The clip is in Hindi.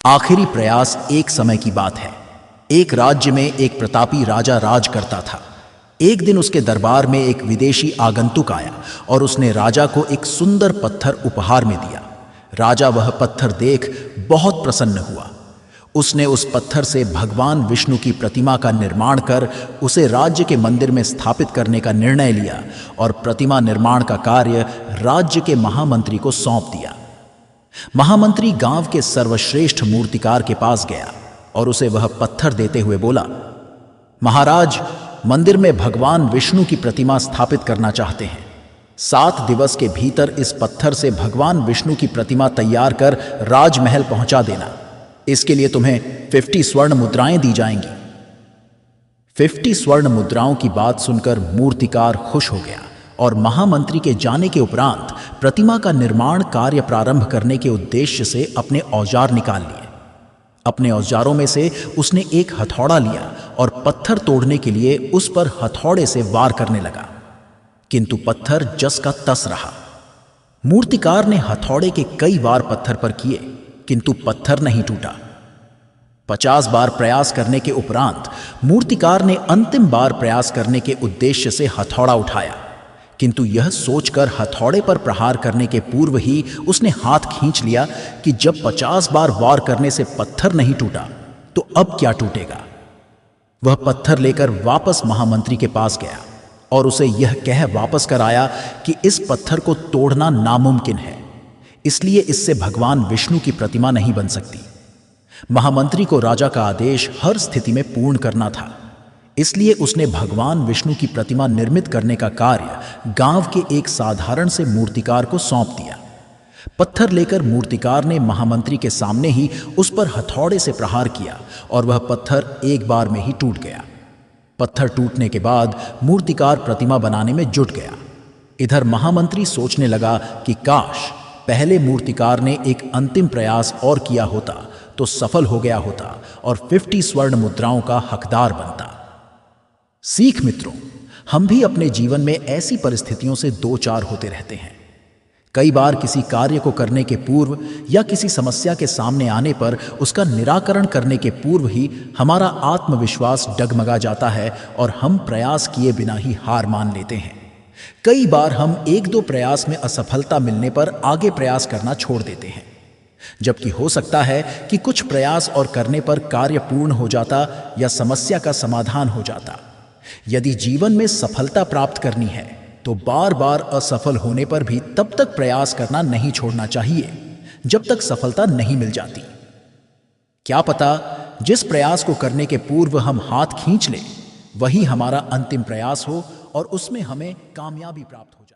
आखिरी प्रयास। एक समय की बात है। एक राज्य में एक प्रतापी राजा राज करता था। एक दिन उसके दरबार में एक विदेशी आगंतुक आया और उसने राजा को एक सुंदर पत्थर उपहार में दिया। राजा वह पत्थर देख बहुत प्रसन्न हुआ। उसने उस पत्थर से भगवान विष्णु की प्रतिमा का निर्माण कर उसे राज्य के मंदिर में स्थापित करने का निर्णय लिया और प्रतिमा निर्माण का कार्य राज्य के महामंत्री को सौंप दिया। महामंत्री गांव के सर्वश्रेष्ठ मूर्तिकार के पास गया और उसे वह पत्थर देते हुए बोला, महाराज, मंदिर में भगवान विष्णु की प्रतिमा स्थापित करना चाहते हैं। 7 दिवस के भीतर इस पत्थर से भगवान विष्णु की प्रतिमा तैयार कर राजमहल पहुंचा देना। इसके लिए तुम्हें 50 स्वर्ण मुद्राएं दी जाएंगी। 50 स्वर्ण मुद्राओं की बात सुनकर मूर्तिकार खुश हो गया और महामंत्री के जाने के उपरांत प्रतिमा का निर्माण कार्य प्रारंभ करने के उद्देश्य से अपने औजार निकाल लिए। अपने औजारों में से उसने एक हथौड़ा लिया और पत्थर तोड़ने के लिए उस पर हथौड़े से वार करने लगा, किंतु पत्थर जस का तस रहा। मूर्तिकार ने हथौड़े के कई वार पत्थर पर किए, किंतु पत्थर नहीं टूटा। 50 बार प्रयास करने के उपरांत मूर्तिकार ने अंतिम बार प्रयास करने के उद्देश्य से हथौड़ा उठाया, किंतु यह सोचकर हथौड़े पर प्रहार करने के पूर्व ही उसने हाथ खींच लिया कि जब 50 बार वार करने से पत्थर नहीं टूटा तो अब क्या टूटेगा। वह पत्थर लेकर वापस महामंत्री के पास गया और उसे यह कह वापस कर आया कि इस पत्थर को तोड़ना नामुमकिन है, इसलिए इससे भगवान विष्णु की प्रतिमा नहीं बन सकती। महामंत्री को राजा का आदेश हर स्थिति में पूर्ण करना था, इसलिए उसने भगवान विष्णु की प्रतिमा निर्मित करने का कार्य गांव के एक साधारण से मूर्तिकार को सौंप दिया। पत्थर लेकर मूर्तिकार ने महामंत्री के सामने ही उस पर हथौड़े से प्रहार किया और वह पत्थर एक बार में ही टूट गया। पत्थर टूटने के बाद मूर्तिकार प्रतिमा बनाने में जुट गया। इधर महामंत्री सोचने लगा कि काश पहले मूर्तिकार ने एक अंतिम प्रयास और किया होता तो सफल हो गया होता और 50 स्वर्ण मुद्राओं का हकदार बनता। सीख मित्रों, हम भी अपने जीवन में ऐसी परिस्थितियों से दो चार होते रहते हैं। कई बार किसी कार्य को करने के पूर्व या किसी समस्या के सामने आने पर उसका निराकरण करने के पूर्व ही हमारा आत्मविश्वास डगमगा जाता है और हम प्रयास किए बिना ही हार मान लेते हैं। कई बार हम 1-2 प्रयास में असफलता मिलने पर आगे प्रयास करना छोड़ देते हैं, जबकि हो सकता है कि कुछ प्रयास और करने पर कार्य पूर्ण हो जाता या समस्या का समाधान हो जाता। यदि जीवन में सफलता प्राप्त करनी है तो बार बार असफल होने पर भी तब तक प्रयास करना नहीं छोड़ना चाहिए जब तक सफलता नहीं मिल जाती। क्या पता जिस प्रयास को करने के पूर्व हम हाथ खींच लें वही हमारा अंतिम प्रयास हो और उसमें हमें कामयाबी प्राप्त हो जाए।